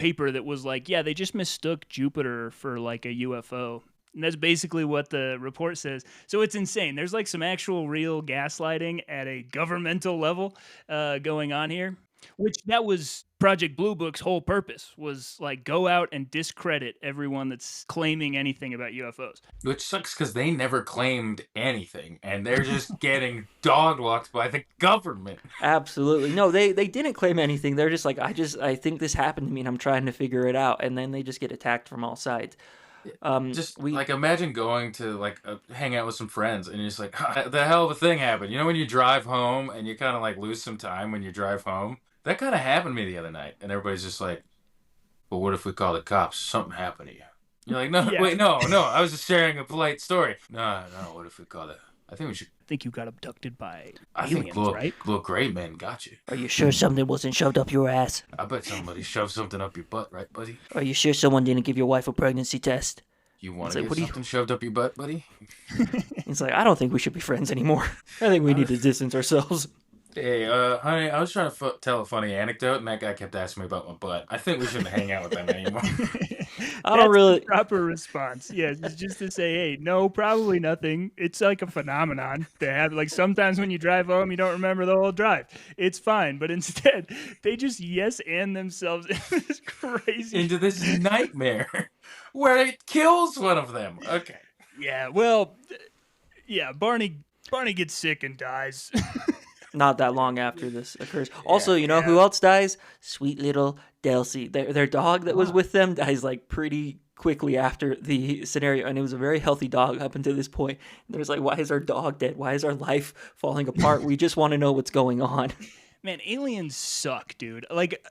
paper that was like, yeah, they just mistook Jupiter for like a UFO. And that's basically what the report says. So it's insane. There's like some actual real gaslighting at a governmental level going on here, which that was Project Blue Book's whole purpose, was like go out and discredit everyone that's claiming anything about UFOs. Which sucks because they never claimed anything, and they're just getting dog-walked by the government. Absolutely. No, they didn't claim anything. They're just like, I think this happened to me and I'm trying to figure it out. And then they just get attacked from all sides. Like imagine going to like hang out with some friends and you're just like, the hell of a thing happened. You know when you drive home and you kind of like lose some time when you drive home? That kind of happened to me the other night. And everybody's just like, well, what if we call the cops? Something happened to you. You're like, no, yeah. Wait, no. I was just sharing a polite story. No, what if we call it? I think you got abducted by aliens, right? Little gray man got you. Are you sure something wasn't shoved up your ass? I bet somebody shoved something up your butt, right, buddy? Are you sure someone didn't give your wife a pregnancy test? You want to get something shoved up your butt, buddy? He's like, I don't think we should be friends anymore. I think we need to distance ourselves. Hey, honey, I was trying to tell a funny anecdote, and that guy kept asking me about my butt. I think we shouldn't hang out with them anymore. I don't really... the proper response. Yeah, it's just to say, hey, no, probably nothing. It's like a phenomenon to have. Like sometimes when you drive home, you don't remember the whole drive. It's fine. But instead, they just yes-and themselves into this crazy... into this nightmare where it kills one of them. Okay. Yeah, well, yeah, Barney gets sick and dies. Not that long after this occurs. Also, you know who else dies? Sweet little Delcy. Their dog that was with them dies like pretty quickly after the scenario, and it was a very healthy dog up until this point. And there's like, why is our dog dead? Why is our life falling apart? We just want to know what's going on. Man, aliens suck, dude. Like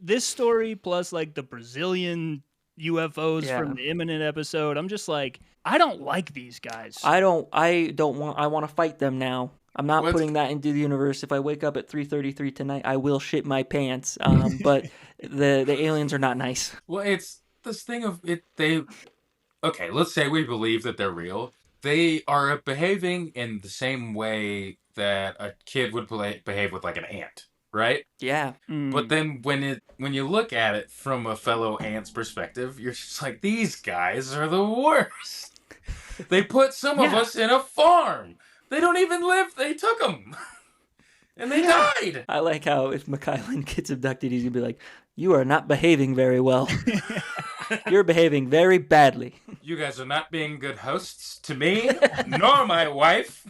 this story plus like the Brazilian UFOs from the Imminent episode. I'm just like, I don't like these guys. I want to fight them now. I'm not putting that into the universe. If I wake up at 3:33 tonight, I will shit my pants. But the aliens are not nice. Well, it's this thing of it. Okay, let's say we believe that they're real. They are behaving in the same way that a kid would behave with like an ant, right? Yeah. But then when you look at it from a fellow ant's perspective, you're just like, these guys are the worst. They put some of us in a farm. They don't even live. They took them. And they died. I like how if Mikhailin gets abducted, he's going to be like, you are not behaving very well. You're behaving very badly. You guys are not being good hosts to me, nor my wife.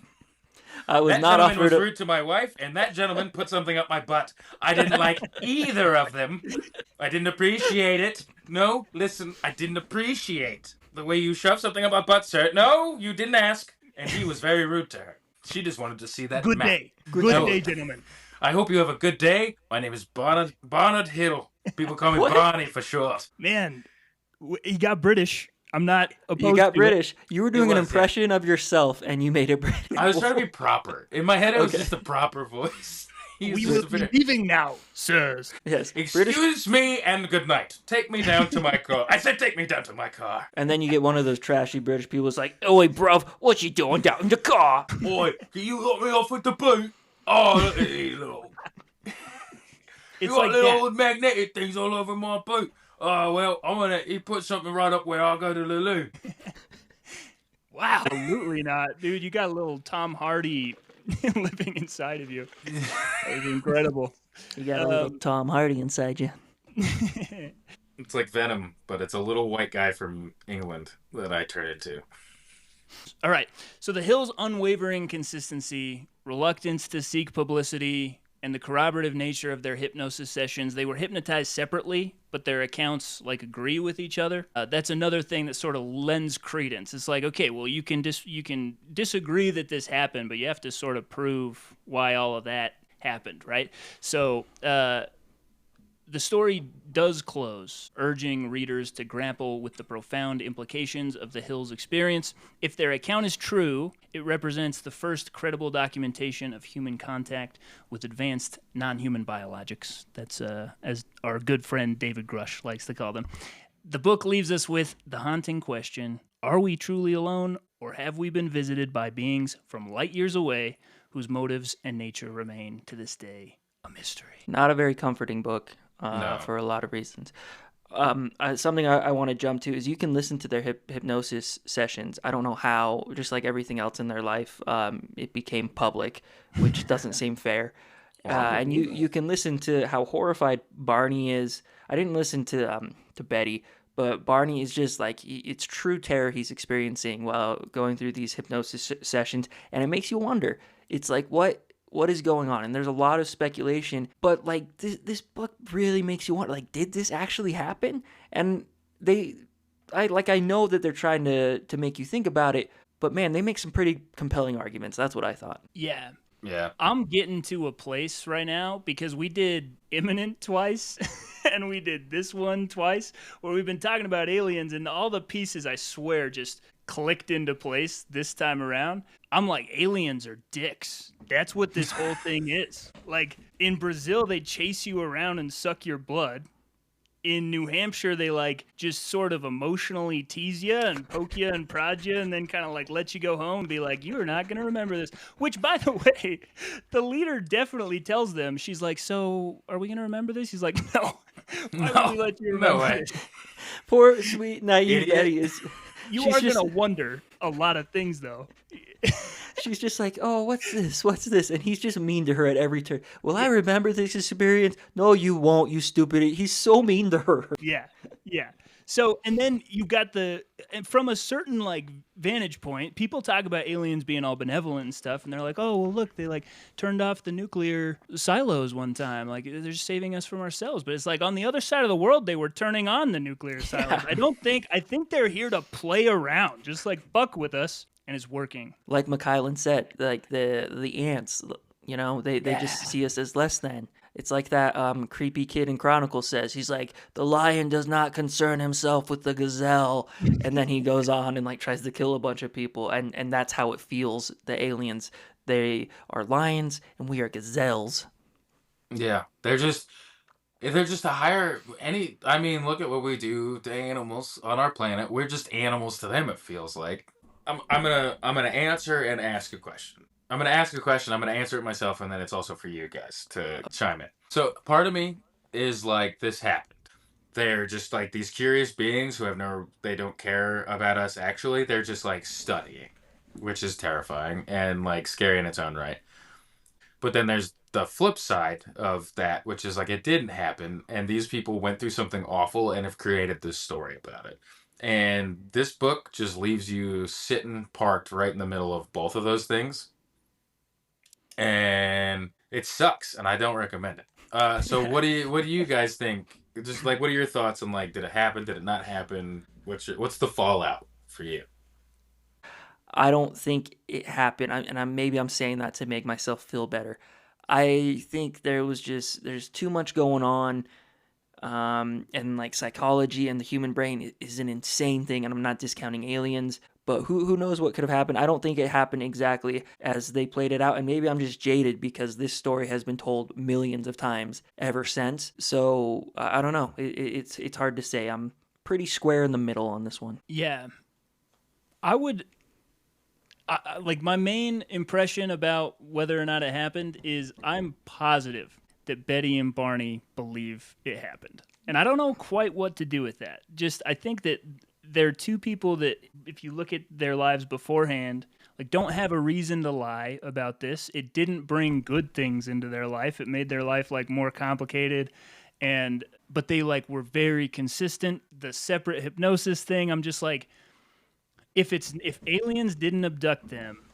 I was that not gentleman offered was rude to my wife, and that gentleman put something up my butt. I didn't like either of them. I didn't appreciate it. No, listen, I didn't appreciate the way you shoved something up my butt, sir. No, you didn't ask. And he was very rude to her. She just wanted to see that. Good day. Good day, gentlemen. I hope you have a good day. My name is Barnard Hill. People call me Barney for short. Man, he got British. I'm not opposed to You got British. You were doing an impression of yourself, and you made it British. I was trying to be proper. In my head, it was just a proper voice. We will be leaving now, sirs. Yes. Excuse me and good night. Take me down to my car. I said take me down to my car. And then you get one of those trashy British people that's like, oi, bruv, what you doing down in the car? Oi, can you let me off with the boot? Oh, look at you little. You got like little magnetic things all over my boot. Oh, well, he put something right up where I go to the loo. Wow. Absolutely not. Dude, you got a little Tom Hardy living inside of you. That was incredible. You got a little Tom Hardy inside you. It's like Venom, but it's a little white guy from England that I turn into. All right. So the Hill's unwavering consistency, reluctance to seek publicity, and the corroborative nature of their hypnosis sessions. They were hypnotized separately, but their accounts agree with each other. That's another thing that sort of lends credence. It's like, okay, well, you can disagree that this happened, but you have to sort of prove why all of that happened, right? So the story does close, urging readers to grapple with the profound implications of the Hill's experience. If their account is true, it represents the first credible documentation of human contact with advanced non-human biologics. That's as our good friend David Grush likes to call them. The book leaves us with the haunting question, are we truly alone, or have we been visited by beings from light years away whose motives and nature remain to this day a mystery? Not a very comforting book. No. for a lot of reasons. Something I want to jump to is you can listen to their hypnosis sessions. I don't know how, just like everything else in their life, it became public, which doesn't seem fair. And you can listen to how horrified Barney is. I didn't listen to Betty, but Barney is just like, it's true terror he's experiencing while going through these hypnosis sessions, and it makes you wonder. It's like, what is going on? And there's a lot of speculation, but like this book really makes you wonder, like, did this actually happen? And I know that they're trying to make you think about it, but man, they make some pretty compelling arguments. That's what I thought. Yeah. Yeah. I'm getting to a place right now because we did Imminent twice and we did this one twice where we've been talking about aliens and all the pieces, I swear, just clicked into place this time around. I'm like, aliens are dicks. That's what this whole thing is. Like, in Brazil, they chase you around and suck your blood. In New Hampshire, they like just sort of emotionally tease you and poke you and prod you and then kind of like let you go home and be like, you are not going to remember this. Which, by the way, the leader definitely tells them, she's like, so are we going to remember this? He's like, no. Why would we let you remember this? Poor, sweet, naive Betty is... You are going to wonder a lot of things, though. She's just like, oh, what's this? What's this? And he's just mean to her at every turn. Will I remember this experience? No, you won't, you stupid. He's so mean to her. Yeah. So, and then you got from a certain like vantage point, people talk about aliens being all benevolent and stuff, and they're like, oh, well, look, they like turned off the nuclear silos one time. Like, they're just saving us from ourselves. But it's like on the other side of the world, they were turning on the nuclear silos. Yeah. I think they're here to play around, just like fuck with us, and it's working. Like McKylan said, like the ants, they just see us as less than. It's like that creepy kid in Chronicles says. He's like, the lion does not concern himself with the gazelle. And then he goes on and like tries to kill a bunch of people. And that's how it feels, the aliens. They are lions and we are gazelles. Yeah, they're just a higher look at what we do to animals on our planet. We're just animals to them, it feels like. I'm gonna answer and ask a question. I'm going to ask a question, I'm going to answer it myself, and then it's also for you guys to chime in. So part of me is like, this happened. They're just like these curious beings who they don't care about us actually. They're just like studying, which is terrifying and like scary in its own right. But then there's the flip side of that, which is like, it didn't happen, and these people went through something awful and have created this story about it. And this book just leaves you sitting parked right in the middle of both of those things. And it sucks, and I don't recommend it. So what do you guys think? Just like, what are your thoughts on like, did it happen? Did it not happen? What's the fallout for you? I don't think it happened, and maybe I'm saying that to make myself feel better. I think there's too much going on, and like psychology and the human brain is an insane thing, and I'm not discounting aliens. But who knows what could have happened? I don't think it happened exactly as they played it out. And maybe I'm just jaded because this story has been told millions of times ever since. So I don't know. It's hard to say. I'm pretty square in the middle on this one. Yeah. Like my main impression about whether or not it happened is I'm positive that Betty and Barney believe it happened. And I don't know quite what to do with that. I think that they're two people that, if you look at their lives beforehand, like, don't have a reason to lie about this. It didn't bring good things into their life. It made their life like more complicated, but they like were very consistent. The separate hypnosis thing, I'm just like, if aliens didn't abduct them,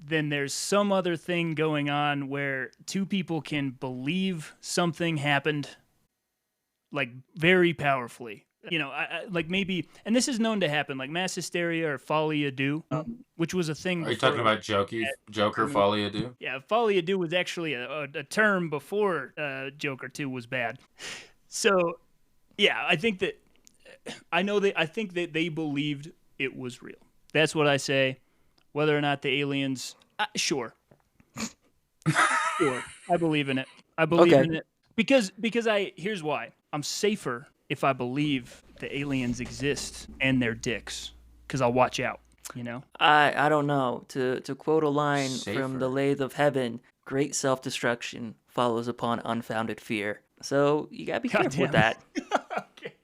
then there's some other thing going on where two people can believe something happened, like, very powerfully. Like maybe, and this is known to happen, like mass hysteria or folie à deux, which was a thing. Are you talking about Joker folie à deux? Yeah, folie à deux was actually a term before Joker 2 was bad. So, yeah, I think that I think that they believed it was real. That's what I say. Whether or not the aliens, sure, sure, I believe in it. I believe in it because here's why. I'm safer if I believe the aliens exist and they're dicks, because I'll watch out, I don't know. To quote a line from The Lathe of Heaven, great self-destruction follows upon unfounded fear. So you gotta be careful with that. Okay.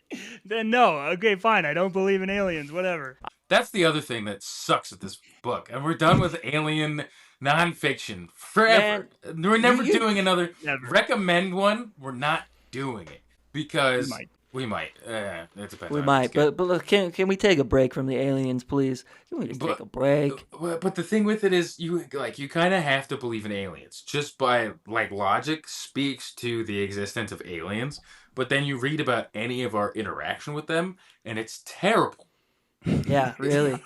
Then no. Okay, fine. I don't believe in aliens. Whatever. That's the other thing that sucks with this book. And we're done with alien nonfiction forever. Man, We're never you doing another. Never. Recommend one. We're not doing it because We might. It depends. we on might, but look, can we take a break from the aliens, please? Can we just take a break? But the thing with it is, you kind of have to believe in aliens. Just by logic speaks to the existence of aliens. But then you read about any of our interaction with them, and it's terrible. Yeah, really.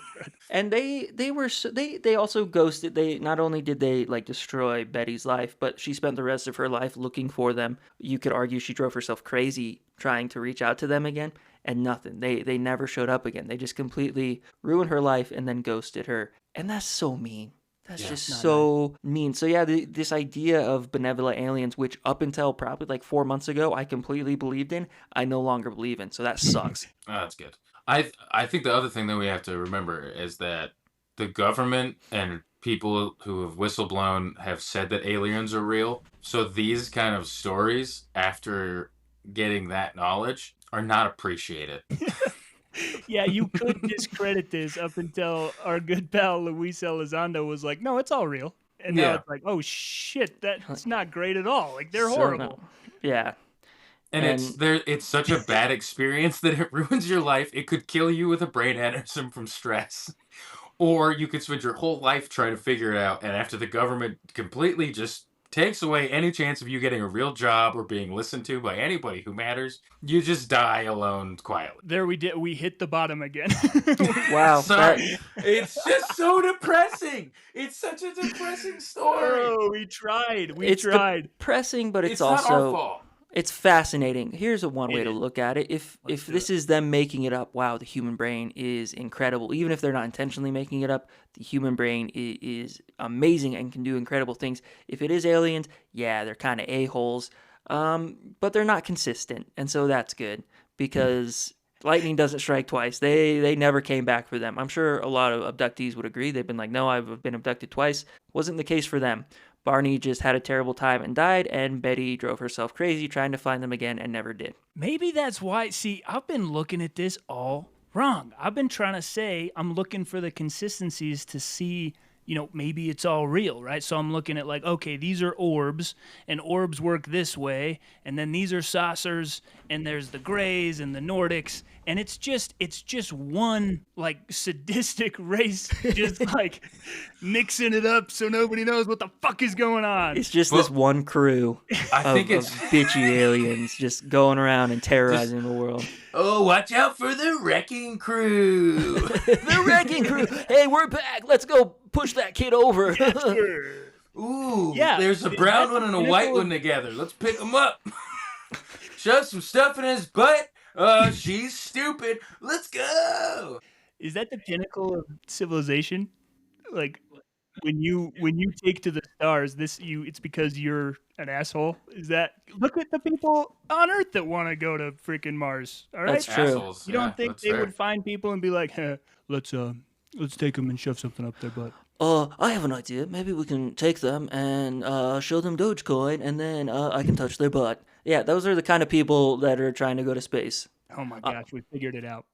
And they also ghosted. They not only did they destroy Betty's life, but she spent the rest of her life looking for them. You could argue she drove herself crazy trying to reach out to them again, and nothing. They never showed up again. They just completely ruined her life and then ghosted her. And that's so mean. That's just so mean. So yeah, this idea of benevolent aliens, which up until probably 4 months ago I completely believed in, I no longer believe in. So that sucks. Oh, that's good. I think the other thing that we have to remember is that the government and people who have whistleblown have said that aliens are real. So these kind of stories, after getting that knowledge, are not appreciated. Yeah, you could discredit this up until our good pal Luis Elizondo was like, no, it's all real. And now it's like, oh shit, that's not great at all. They're horrible. Yeah. And it's such a bad experience that it ruins your life. It could kill you with a brain aneurysm from stress. Or you could spend your whole life trying to figure it out, and after the government completely just takes away any chance of you getting a real job or being listened to by anybody who matters, you just die alone quietly. There we hit the bottom again. Wow. Sorry. It's just so depressing. It's such a depressing story. Oh, we tried. It's depressing, but it's also not our fault. It's fascinating. Here's one way to look at it. If this is them making it up, wow, the human brain is incredible. Even if they're not intentionally making it up, the human brain is amazing and can do incredible things. If it is aliens, yeah, they're kind of a-holes, but they're not consistent, and so that's good because lightning doesn't strike twice. They never came back for them. I'm sure a lot of abductees would agree. They've been like, no, I've been abducted twice. Wasn't the case for them. Barney just had a terrible time and died, and Betty drove herself crazy trying to find them again and never did. Maybe that's why. See, I've been looking at this all wrong. I've been trying to say I'm looking for the consistencies to see, maybe it's all real, right? So I'm looking at okay, these are orbs, and orbs work this way, and then these are saucers, and there's the Greys and the Nordics, and it's just one sadistic race just mixing it up so nobody knows what the fuck is going on. It's just this one crew of bitchy aliens just going around and terrorizing the world. Oh, watch out for the wrecking crew. The wrecking crew. Hey, we're back. Let's go push that kid over. Yes, sir. Ooh, yeah, there's a brown one and a white one together. Let's pick them up. Shove some stuff in his butt. She's stupid. Let's go. Is that the pinnacle of civilization? When you take to the stars, it's because you're an asshole. Is that? Look at the people on Earth that want to go to freaking Mars. All right, that's true. Assholes. You don't think they would find people and be like, hey, let's take them and shove something up their butt. I have an idea. Maybe we can take them and show them Dogecoin, and then I can touch their butt. Yeah, those are the kind of people that are trying to go to space. Oh my gosh, we figured it out.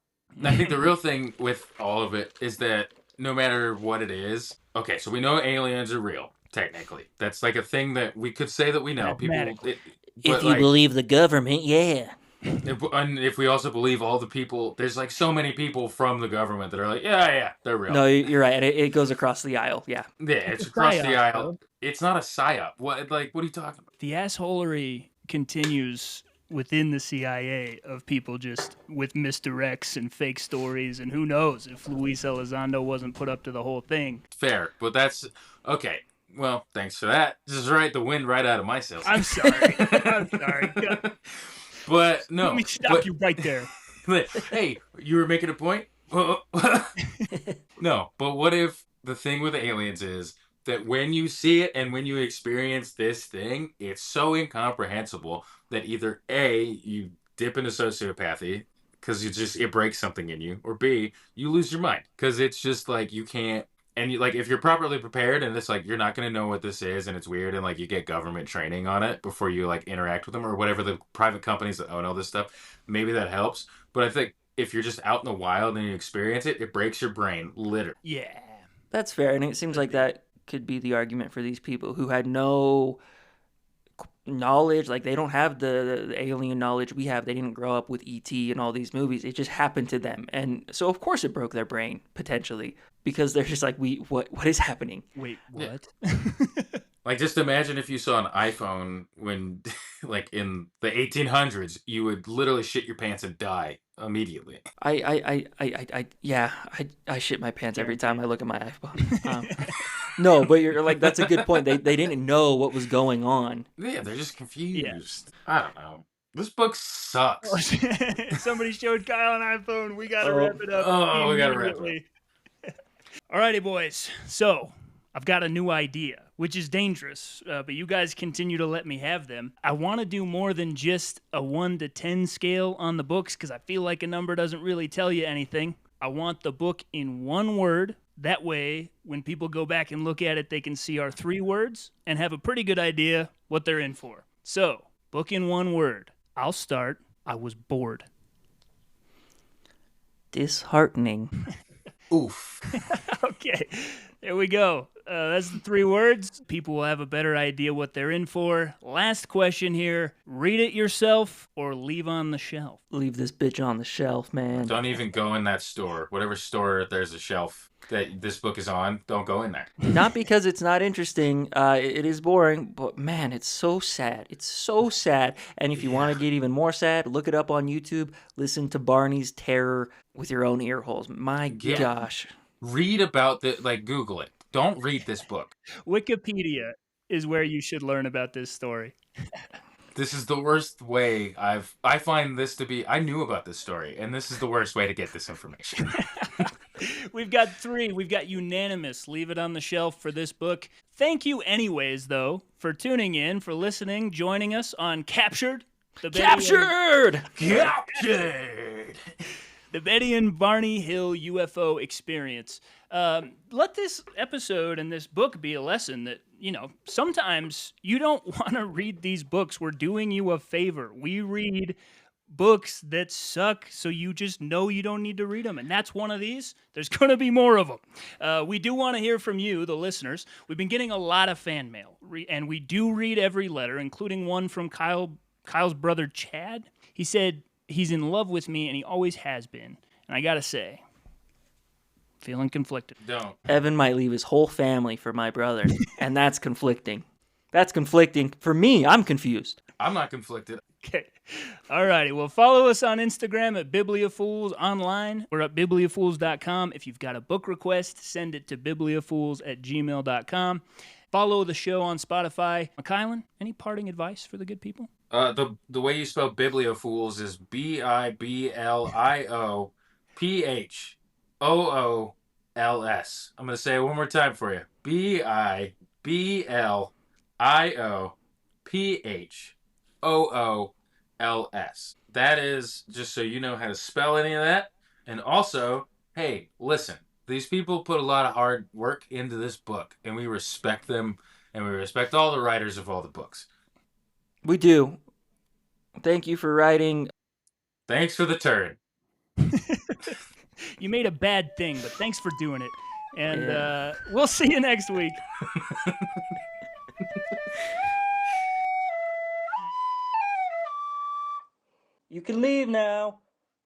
I think the real thing with all of it is that no matter what it is, okay, so we know aliens are real, technically. That's a thing that we could say that we know. If you believe the government, yeah. And if we also believe all the people, there's so many people from the government that are yeah, they're real. No, you're right. And it goes across the aisle, yeah. Yeah, it's across the aisle. It's not a psyop. What are you talking about? The assholery continues within the CIA of people just with misdirects and fake stories, and who knows if Luis Elizondo wasn't put up to the whole thing. Fair, but that's okay. Well, thanks for that. This is the wind right out of my sails. I'm sorry. I'm sorry. But no. Let me stop you right there. Hey, you were making a point? No, but what if the thing with the aliens is that when you see it and when you experience this thing, it's so incomprehensible that either A, you dip into sociopathy because it breaks something in you, or B, you lose your mind because it's just you can't And you, like, if you're properly prepared and it's like you're not going to know what this is and it's weird and like you get government training on it before you like interact with them or whatever the private companies that own all this stuff, maybe that helps. But I think if you're just out in the wild and you experience it, it breaks your brain, literally. Yeah. That's fair, and it seems like that could be the argument for these people who had no knowledge. Like, they don't have the alien knowledge we have. They didn't grow up with E.T. and all these movies. It just happened to them, and so of course it broke their brain potentially because they're just like, what is happening? Wait, what? Yeah. Like, just imagine if you saw an iPhone when, like, in the 1800s, you would literally shit your pants and die immediately. I shit my pants every time I look at my iPhone. No, but you're like, that's a good point. They didn't know what was going on. Yeah, they're just confused. Yeah. I don't know. This book sucks. Somebody showed Kyle an iPhone. We gotta wrap it up. Oh, we gotta wrap it up. Alrighty, boys. So I've got a new idea, which is dangerous, but you guys continue to let me have them. I want to do more than just a 1 to 10 scale on the books because I feel like a number doesn't really tell you anything. I want the book in one word. That way, when people go back and look at it, they can see our 3 words and have a pretty good idea what they're in for. So, book in one word. I'll start. I was bored. Disheartening. Oof. Okay, there we go. That's the 3 words. People will have a better idea what they're in for. Last question here. Read it yourself or leave on the shelf? Leave this bitch on the shelf, man. Don't even go in that store. Whatever store there's a shelf that this book is on, don't go in there. Not because it's not interesting. It is boring, but man, it's so sad. It's so sad. And if you want to get even more sad, look it up on YouTube. Listen to Barney's terror with your own ear holes. My gosh. Read about the, like, Google it. Don't read this book. Wikipedia is where you should learn about this story. This is the worst way I find this to be. I knew about this story, and this is the worst way to get this information. We've got 3. We've got unanimous. Leave it on the shelf for this book. Thank you anyways, though, for tuning in, for listening, joining us on Captured. Captured! The Betty and Barney Hill UFO experience. Let this episode and this book be a lesson that, sometimes you don't want to read these books. We're doing you a favor. We read books that suck, so you just know you don't need to read them. And that's one of these. There's going to be more of them. We do want to hear from you, the listeners. We've been getting a lot of fan mail, and we do read every letter, including one from Kyle's brother, Chad. He said he's in love with me, and he always has been. And I got to say, feeling conflicted. Don't. Evan might leave his whole family for my brother, and that's conflicting. That's conflicting. For me, I'm confused. I'm not conflicted. Okay. All righty. Well, follow us on Instagram at BibliaFools online. We're at BibliaFools.com. If you've got a book request, send it to BibliaFools@gmail.com. Follow the show on Spotify. Kylan, any parting advice for the good people? The way you spell BiblioFools is Bibliopools. I'm going to say it one more time for you. Bibliopools. That is just so you know how to spell any of that. And also, hey, listen, these people put a lot of hard work into this book, and we respect them, and we respect all the writers of all the books. We do. Thank you for writing. Thanks for the turn. You made a bad thing, but thanks for doing it. And we'll see you next week. You can leave now.